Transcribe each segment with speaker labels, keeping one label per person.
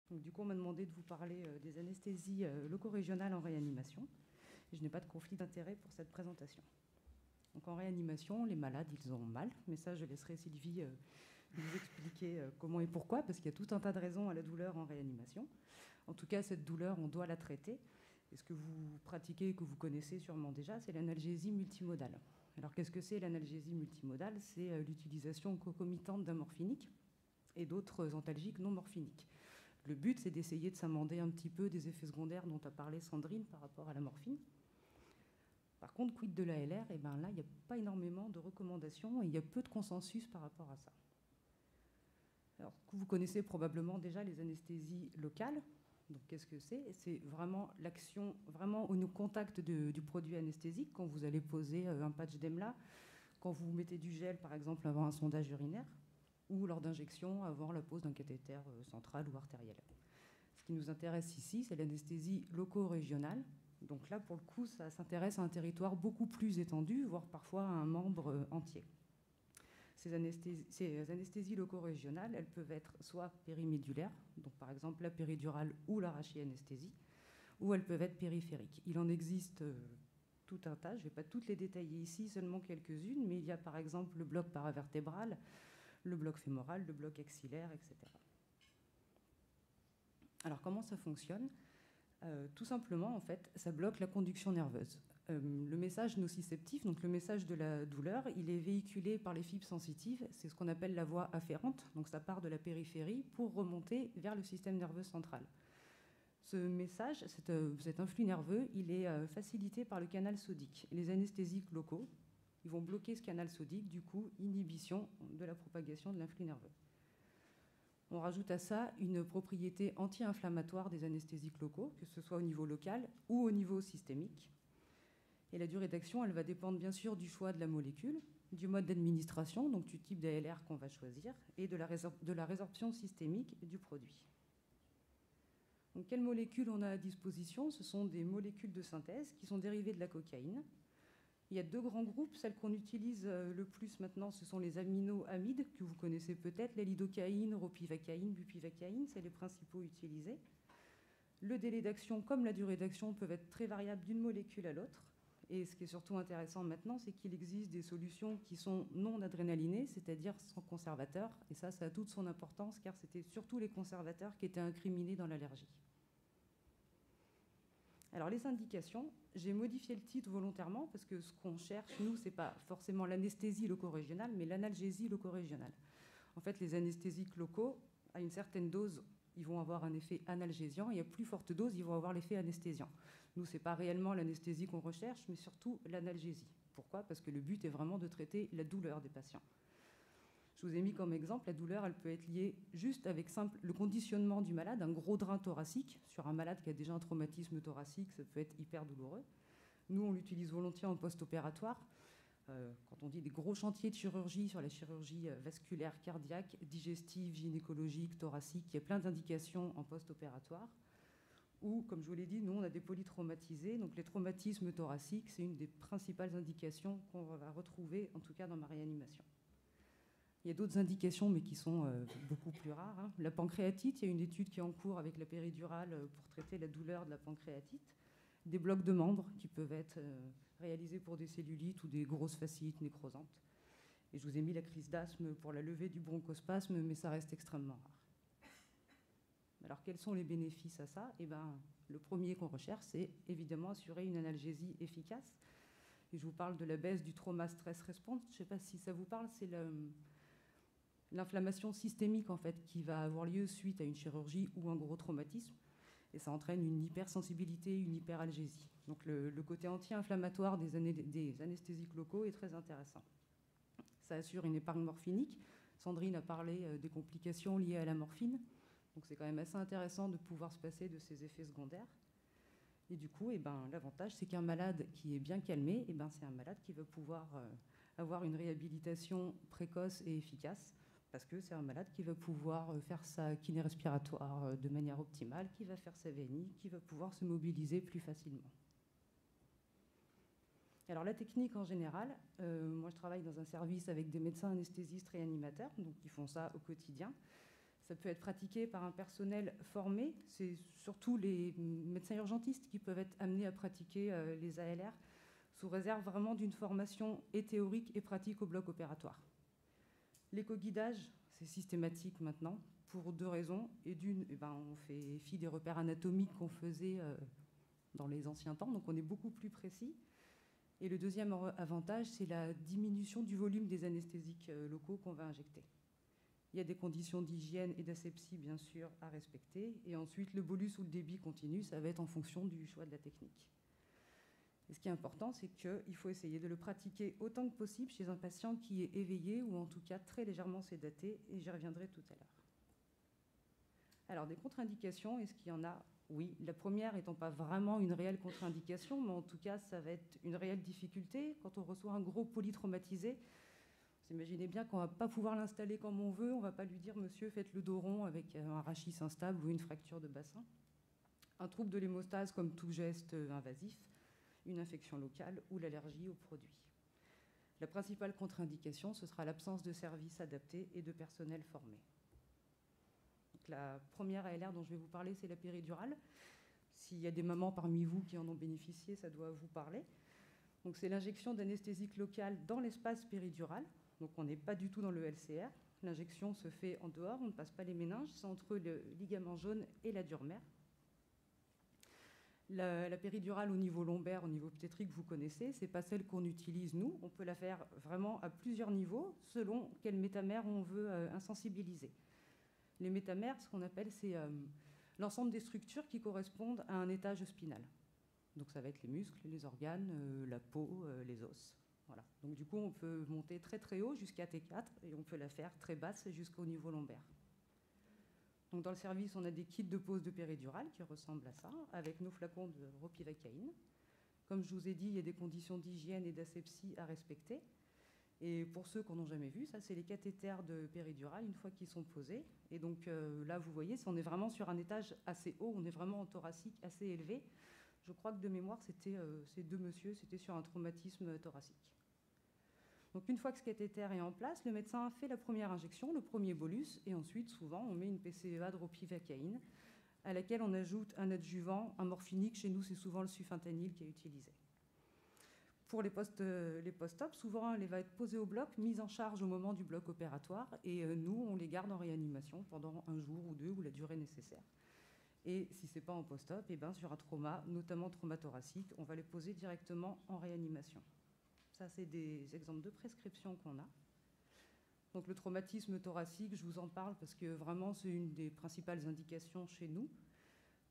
Speaker 1: Donc, du coup, on m'a demandé de vous parler des anesthésies loco-régionales en réanimation. Et je n'ai pas de conflit d'intérêt pour cette présentation. Donc, en réanimation, les malades, ils ont mal, mais ça, je laisserai Sylvie vous expliquer comment et pourquoi, parce qu'il y a tout un tas de raisons à la douleur en réanimation. En tout cas, cette douleur, on doit la traiter. Et ce que vous pratiquez, que vous connaissez sûrement déjà, c'est l'analgésie multimodale. Alors, qu'est-ce que c'est l'analgésie multimodale? C'est l'utilisation concomitante d'un morphinique et d'autres antalgiques non morphiniques. Le but, c'est d'essayer de s'amender un petit peu des effets secondaires dont a parlé Sandrine par rapport à la morphine. Par contre, quid de l'ALR? Eh bien là, il n'y a pas énormément de recommandations et il y a peu de consensus par rapport à ça. Alors, vous connaissez probablement déjà les anesthésies locales. Donc, qu'est-ce que c'est? C'est vraiment l'action vraiment au contact du produit anesthésique, quand vous allez poser un patch d'EMLA, quand vous mettez du gel, par exemple, avant un sondage urinaire, ou lors d'injection, avant la pose d'un cathéter central ou artériel. Ce qui nous intéresse ici, c'est l'anesthésie loco-régionale. Donc là, pour le coup, ça s'intéresse à un territoire beaucoup plus étendu, voire parfois à un membre entier. Ces anesthésies loco-régionales, elles peuvent être soit périmédulaires, donc par exemple la péridurale ou la rachianesthésie, ou elles peuvent être périphériques. Il en existe tout un tas, je ne vais pas toutes les détailler ici, seulement quelques-unes, mais il y a par exemple le bloc paravertébral, le bloc fémoral, le bloc axillaire, etc. Alors comment ça fonctionne? Tout simplement, en fait, ça bloque la conduction nerveuse. Le message nociceptif, donc le message de la douleur, il est véhiculé par les fibres sensitives, c'est ce qu'on appelle la voie afférente, donc ça part de la périphérie pour remonter vers le système nerveux central. Ce message, cet influx nerveux, il est facilité par le canal sodique. Les anesthésiques locaux, ils vont bloquer ce canal sodique, du coup, inhibition de la propagation de l'influx nerveux. On rajoute à ça une propriété anti-inflammatoire des anesthésiques locaux, que ce soit au niveau local ou au niveau systémique. Et la durée d'action, elle va dépendre bien sûr du choix de la molécule, du mode d'administration, donc du type d'ALR qu'on va choisir, et de la résorption systémique du produit. Donc, quelles molécules on a à disposition? Ce sont des molécules de synthèse qui sont dérivées de la cocaïne. Il y a deux grands groupes. Celles qu'on utilise le plus maintenant, ce sont les aminoamides, que vous connaissez peut-être, la lidocaïne, ropivacaïne, bupivacaïne, c'est les principaux utilisés. Le délai d'action comme la durée d'action peuvent être très variables d'une molécule à l'autre. Et ce qui est surtout intéressant maintenant, c'est qu'il existe des solutions qui sont non adrénalinées, c'est-à-dire sans conservateur. Et ça a toute son importance, car c'était surtout les conservateurs qui étaient incriminés dans l'allergie. Alors les indications, j'ai modifié le titre volontairement parce que ce qu'on cherche, nous, ce n'est pas forcément l'anesthésie loco-régionale, mais l'analgésie loco-régionale. En fait, les anesthésiques locaux, à une certaine dose, ils vont avoir un effet analgésiant, et à plus forte dose, ils vont avoir l'effet anesthésiant. Nous, ce n'est pas réellement l'anesthésie qu'on recherche, mais surtout l'analgésie. Pourquoi? Parce que le but est vraiment de traiter la douleur des patients. Je vous ai mis comme exemple, la douleur, elle peut être liée juste avec le conditionnement du malade, un gros drain thoracique. Sur un malade qui a déjà un traumatisme thoracique, ça peut être hyper douloureux. Nous, on l'utilise volontiers en post-opératoire. Quand on dit des gros chantiers de chirurgie sur la chirurgie vasculaire, cardiaque, digestive, gynécologique, thoracique, il y a plein d'indications en post-opératoire. Ou, comme je vous l'ai dit, nous, on a des polytraumatisés. Donc les traumatismes thoraciques, c'est une des principales indications qu'on va retrouver, en tout cas dans ma réanimation. Il y a d'autres indications, mais qui sont beaucoup plus rares. La pancréatite, il y a une étude qui est en cours avec la péridurale pour traiter la douleur de la pancréatite. Des blocs de membres qui peuvent être réalisés pour des cellulites ou des grosses fasciites nécrosantes. Et je vous ai mis la crise d'asthme pour la levée du bronchospasme, mais ça reste extrêmement rare. Alors, quels sont les bénéfices à ça? Eh ben, le premier qu'on recherche, c'est évidemment assurer une analgésie efficace. Et je vous parle de la baisse du trauma stress response. Je ne sais pas si ça vous parle, c'est l'inflammation systémique en fait, qui va avoir lieu suite à une chirurgie ou un gros traumatisme. Et ça entraîne une hypersensibilité, une hyperalgésie. Donc le côté anti-inflammatoire des anesthésiques locaux est très intéressant. Ça assure une épargne morphinique. Sandrine a parlé des complications liées à la morphine. Donc c'est quand même assez intéressant de pouvoir se passer de ces effets secondaires. Et du coup, l'avantage, c'est qu'un malade qui est bien calmé, c'est un malade qui va pouvoir avoir une réhabilitation précoce et efficace, parce que c'est un malade qui va pouvoir faire sa kiné respiratoire de manière optimale, qui va faire sa VNI, qui va pouvoir se mobiliser plus facilement. Alors la technique en général, moi je travaille dans un service avec des médecins anesthésistes réanimateurs, donc qui font ça au quotidien. Ça peut être pratiqué par un personnel formé. C'est surtout les médecins urgentistes qui peuvent être amenés à pratiquer les ALR, sous réserve vraiment d'une formation et théorique et pratique au bloc opératoire. L'éco-guidage, c'est systématique maintenant, pour 2 raisons. Et d'une, on fait fi des repères anatomiques qu'on faisait dans les anciens temps, donc on est beaucoup plus précis. Et le deuxième avantage, c'est la diminution du volume des anesthésiques locaux qu'on va injecter. Il y a des conditions d'hygiène et d'asepsie, bien sûr, à respecter. Et ensuite, le bolus ou le débit continu, ça va être en fonction du choix de la technique. Et ce qui est important, c'est qu'il faut essayer de le pratiquer autant que possible chez un patient qui est éveillé ou en tout cas très légèrement sédaté, et j'y reviendrai tout à l'heure. Alors, des contre-indications, est-ce qu'il y en a? Oui. La première étant pas vraiment une réelle contre-indication, mais en tout cas, ça va être une réelle difficulté. Quand on reçoit un gros polytraumatisé, vous imaginez bien qu'on ne va pas pouvoir l'installer comme on veut. On ne va pas lui dire « Monsieur, faites le dos rond avec un rachis instable ou une fracture de bassin ». Un trouble de l'hémostase comme tout geste invasif, une infection locale ou l'allergie aux produits. La principale contre-indication, ce sera l'absence de services adaptés et de personnel formé. Donc, la première ALR dont je vais vous parler, c'est la péridurale. S'il y a des mamans parmi vous qui en ont bénéficié, ça doit vous parler. Donc, c'est l'injection d'anesthésique locale dans l'espace péridural. Donc, on n'est pas du tout dans le LCR. L'injection se fait en dehors, on ne passe pas les méninges, c'est entre le ligament jaune et la dure mère. La péridurale au niveau lombaire, au niveau obstétrique, vous connaissez, ce n'est pas celle qu'on utilise nous. On peut la faire vraiment à plusieurs niveaux, selon quel métamère on veut insensibiliser. Les métamères, ce qu'on appelle, c'est l'ensemble des structures qui correspondent à un étage spinal. Donc ça va être les muscles, les organes, la peau, les os. Voilà. Donc du coup, on peut monter très très haut jusqu'à T4 et on peut la faire très basse jusqu'au niveau lombaire. Donc dans le service, on a des kits de pose de péridurale qui ressemblent à ça, avec nos flacons de ropivacaïne. Comme je vous ai dit, il y a des conditions d'hygiène et d'asepsie à respecter. Et pour ceux qui n'en ont jamais vu, ça c'est les cathéters de péridurale une fois qu'ils sont posés. Et donc là, vous voyez, on est vraiment sur un étage assez haut, on est vraiment en thoracique assez élevé. Je crois que de mémoire, c'était ces 2 messieurs, c'était sur un traumatisme thoracique. Donc une fois que ce cathéter est en place, le médecin fait la première injection, le premier bolus, et ensuite, souvent, on met une PCEA de ropivacaïne à laquelle on ajoute un adjuvant, un morphinique. Chez nous, c'est souvent le sufentanil qui est utilisé. Pour les post-op, souvent, elle va être posée au bloc, mise en charge au moment du bloc opératoire, et nous, on les garde en réanimation pendant 1 jour ou 2, ou la durée nécessaire. Et si ce n'est pas en post-op, sur un trauma, notamment trauma thoracique, on va les poser directement en réanimation. Ça, c'est des exemples de prescriptions qu'on a. Donc le traumatisme thoracique, je vous en parle parce que vraiment, c'est une des principales indications chez nous.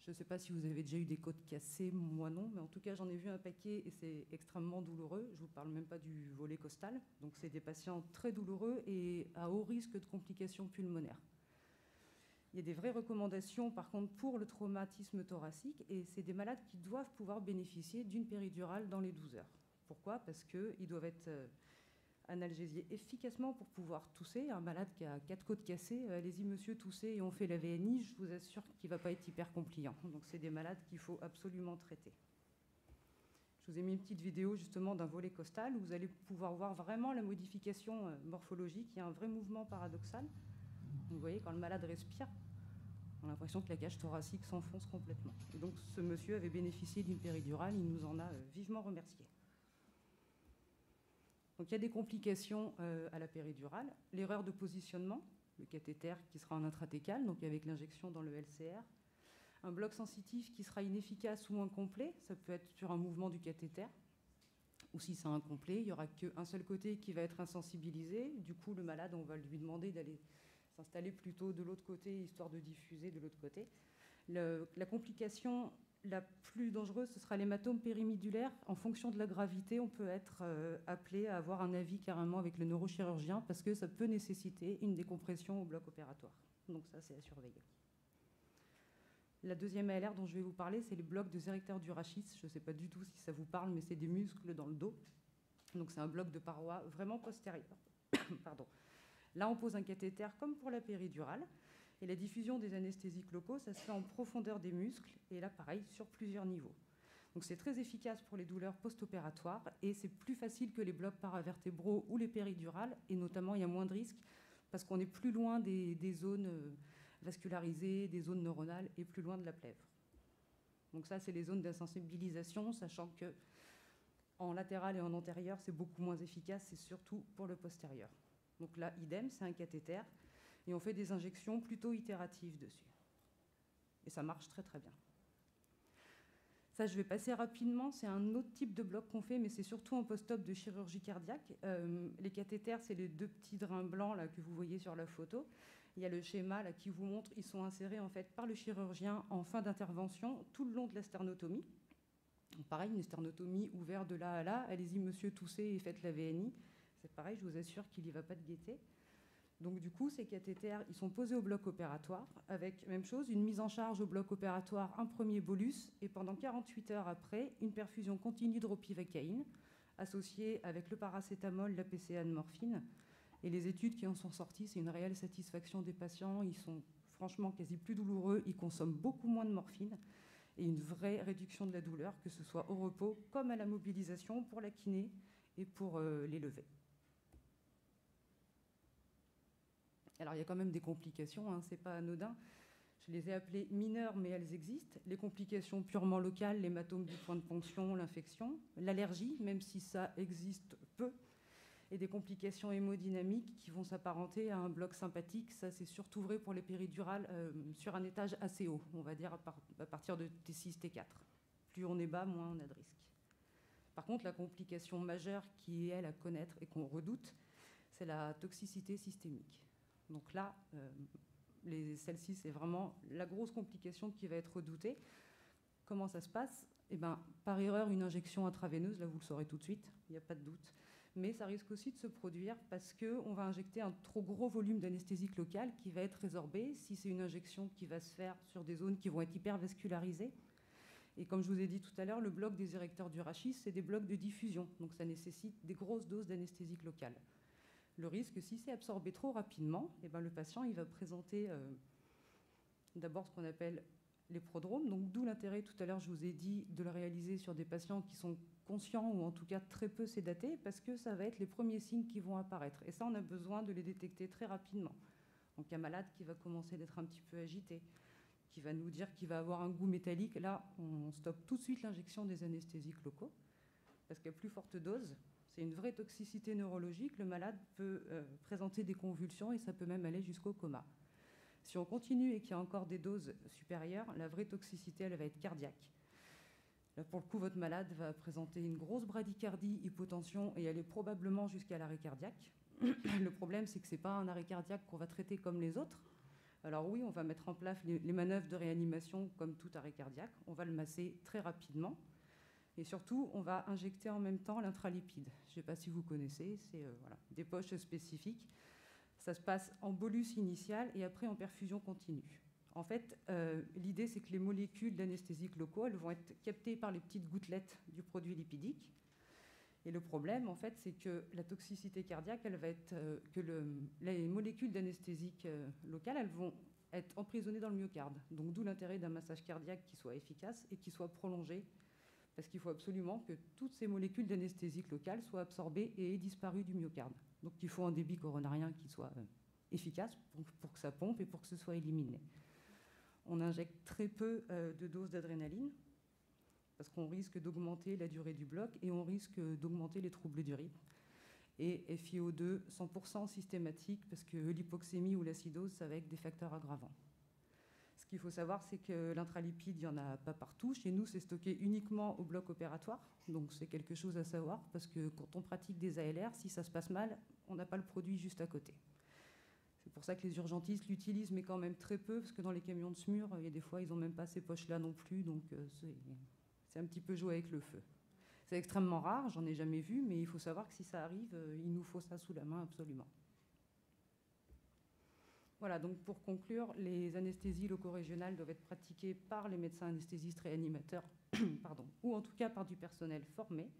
Speaker 1: Je ne sais pas si vous avez déjà eu des côtes cassées, moi non, mais en tout cas, j'en ai vu un paquet et c'est extrêmement douloureux. Je ne vous parle même pas du volet costal. Donc c'est des patients très douloureux et à haut risque de complications pulmonaires. Il y a des vraies recommandations, par contre, pour le traumatisme thoracique, et c'est des malades qui doivent pouvoir bénéficier d'une péridurale dans les 12 heures. Pourquoi? Parce qu'ils doivent être analgésiés efficacement pour pouvoir tousser. Un malade qui a 4 côtes cassées, allez-y monsieur, toussez et on fait la VNI, je vous assure qu'il ne va pas être hyper compliant. Donc c'est des malades qu'il faut absolument traiter. Je vous ai mis une petite vidéo justement d'un volet costal où vous allez pouvoir voir vraiment la modification morphologique. Il y a un vrai mouvement paradoxal. Vous voyez, quand le malade respire, on a l'impression que la cage thoracique s'enfonce complètement. Et donc ce monsieur avait bénéficié d'une péridurale, il nous en a vivement remercié. Donc il y a des complications à la péridurale. L'erreur de positionnement, le cathéter qui sera en intratécal, donc avec l'injection dans le LCR. Un bloc sensitif qui sera inefficace ou incomplet, ça peut être sur un mouvement du cathéter. Ou si c'est incomplet, il n'y aura qu'un seul côté qui va être insensibilisé. Du coup, le malade, on va lui demander d'aller s'installer plutôt de l'autre côté, histoire de diffuser de l'autre côté. La complication la plus dangereuse, ce sera l'hématome périmidulaire. En fonction de la gravité, on peut être appelé à avoir un avis carrément avec le neurochirurgien parce que ça peut nécessiter une décompression au bloc opératoire. Donc ça, c'est à surveiller. La deuxième ALR dont je vais vous parler, c'est les blocs de Zericter du rachis. Je ne sais pas du tout si ça vous parle, mais c'est des muscles dans le dos. Donc c'est un bloc de paroi vraiment postérieur. Pardon. Là, on pose un cathéter comme pour la péridurale. Et la diffusion des anesthésiques locaux, ça se fait en profondeur des muscles. Et là, pareil, sur plusieurs niveaux. Donc c'est très efficace pour les douleurs post-opératoires. Et c'est plus facile que les blocs paravertébraux ou les péridurales. Et notamment, il y a moins de risques parce qu'on est plus loin des zones vascularisées, des zones neuronales et plus loin de la plèvre. Donc ça, c'est les zones d'insensibilisation, sachant que en latéral et en antérieur, c'est beaucoup moins efficace, c'est surtout pour le postérieur. Donc là, idem, c'est un cathéter, et on fait des injections plutôt itératives dessus. Et ça marche très très bien. Ça, je vais passer rapidement, c'est un autre type de bloc qu'on fait, mais c'est surtout en post-op de chirurgie cardiaque. Les cathéters, c'est les deux petits drains blancs là, que vous voyez sur la photo. Il y a le schéma là, qui vous montre, ils sont insérés en fait, par le chirurgien en fin d'intervention, tout le long de la sternotomie. Donc, pareil, une sternotomie ouverte de là à là. Allez-y, monsieur, toussez et faites la VNI. C'est pareil, je vous assure qu'il n'y va pas de gaieté. Donc du coup, ces cathéters, ils sont posés au bloc opératoire avec, même chose, une mise en charge au bloc opératoire, un premier bolus, et pendant 48 heures après, une perfusion continue de ropivacaïne, associée avec le paracétamol, la PCA de morphine. Et les études qui en sont sorties, c'est une réelle satisfaction des patients. Ils sont franchement quasi plus douloureux, ils consomment beaucoup moins de morphine, et une vraie réduction de la douleur, que ce soit au repos comme à la mobilisation pour la kiné et pour les levées. Alors, il y a quand même des complications, hein, c'est pas anodin. Je les ai appelées mineures, mais elles existent. Les complications purement locales, l'hématome du point de ponction, l'infection, l'allergie, même si ça existe peu, et des complications hémodynamiques qui vont s'apparenter à un bloc sympathique. Ça, c'est surtout vrai pour les péridurales sur un étage assez haut, on va dire à partir de T6, T4. Plus on est bas, moins on a de risques. Par contre, la complication majeure qui est, elle, à connaître et qu'on redoute, c'est la toxicité systémique. Donc là, celle-ci, c'est vraiment la grosse complication qui va être redoutée. Comment ça se passe ? Eh ben, par erreur, une injection intraveineuse, là vous le saurez tout de suite, il n'y a pas de doute. Mais ça risque aussi de se produire parce qu'on va injecter un trop gros volume d'anesthésique locale qui va être résorbé si c'est une injection qui va se faire sur des zones qui vont être hypervascularisées. Et comme je vous ai dit tout à l'heure, le bloc des érecteurs du rachis, c'est des blocs de diffusion. Donc ça nécessite des grosses doses d'anesthésique locale. Le risque, si c'est absorbé trop rapidement, eh ben, le patient il va présenter d'abord ce qu'on appelle les prodromes, donc d'où l'intérêt, tout à l'heure je vous ai dit, de le réaliser sur des patients qui sont conscients ou en tout cas très peu sédatés, parce que ça va être les premiers signes qui vont apparaître. Et ça, on a besoin de les détecter très rapidement. Donc un malade qui va commencer d'être un petit peu agité, qui va nous dire qu'il va avoir un goût métallique, là, on stoppe tout de suite l'injection des anesthésiques locaux, parce qu'à plus forte dose, c'est une vraie toxicité neurologique. Le malade peut présenter des convulsions et ça peut même aller jusqu'au coma. Si on continue et qu'il y a encore des doses supérieures, la vraie toxicité, elle va être cardiaque. Là, pour le coup, votre malade va présenter une grosse bradycardie, hypotension et aller probablement jusqu'à l'arrêt cardiaque. Le problème, c'est que ce n'est pas un arrêt cardiaque qu'on va traiter comme les autres. Alors oui, on va mettre en place les manœuvres de réanimation comme tout arrêt cardiaque. On va le masser très rapidement. Et surtout, on va injecter en même temps l'intralipide. Je ne sais pas si vous connaissez, c'est voilà, des poches spécifiques. Ça se passe en bolus initial et après en perfusion continue. En fait, l'idée, c'est que les molécules d'anesthésique locaux, elles vont être captées par les petites gouttelettes du produit lipidique. Et le problème, en fait, c'est que la toxicité cardiaque, elle va être les molécules d'anesthésique locale, elles vont être emprisonnées dans le myocarde. Donc, d'où l'intérêt d'un massage cardiaque qui soit efficace et qui soit prolongé, parce qu'il faut absolument que toutes ces molécules d'anesthésique locale soient absorbées et aient disparu du myocarde. Donc il faut un débit coronarien qui soit efficace pour que ça pompe et pour que ce soit éliminé. On injecte très peu de doses d'adrénaline, parce qu'on risque d'augmenter la durée du bloc et on risque d'augmenter les troubles du rythme. Et FiO2 100% systématique, parce que l'hypoxémie ou l'acidose, ça va être des facteurs aggravants. Ce qu'il faut savoir, c'est que l'intralipide, il n'y en a pas partout. Chez nous, c'est stocké uniquement au bloc opératoire. Donc, c'est quelque chose à savoir, parce que quand on pratique des ALR, si ça se passe mal, on n'a pas le produit juste à côté. C'est pour ça que les urgentistes l'utilisent, mais quand même très peu, parce que dans les camions de SMUR, il y a des fois, ils n'ont même pas ces poches-là non plus. Donc, c'est un petit peu jouer avec le feu. C'est extrêmement rare, j'en ai jamais vu, mais il faut savoir que si ça arrive, il nous faut ça sous la main absolument. Voilà, donc pour conclure, les anesthésies loco-régionales doivent être pratiquées par les médecins anesthésistes réanimateurs, pardon, ou en tout cas par du personnel formé.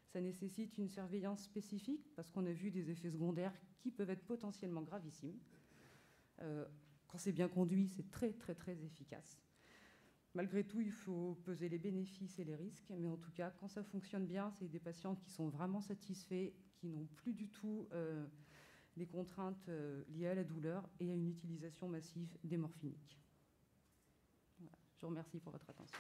Speaker 1: Ça nécessite une surveillance spécifique parce qu'on a vu des effets secondaires qui peuvent être potentiellement gravissimes. Quand c'est bien conduit, c'est très très très efficace. Malgré tout, il faut peser les bénéfices et les risques, mais en tout cas, quand ça fonctionne bien, c'est des patients qui sont vraiment satisfaits, qui n'ont plus du tout les contraintes liées à la douleur et à une utilisation massive des morphiniques. Voilà. Je vous remercie pour votre attention.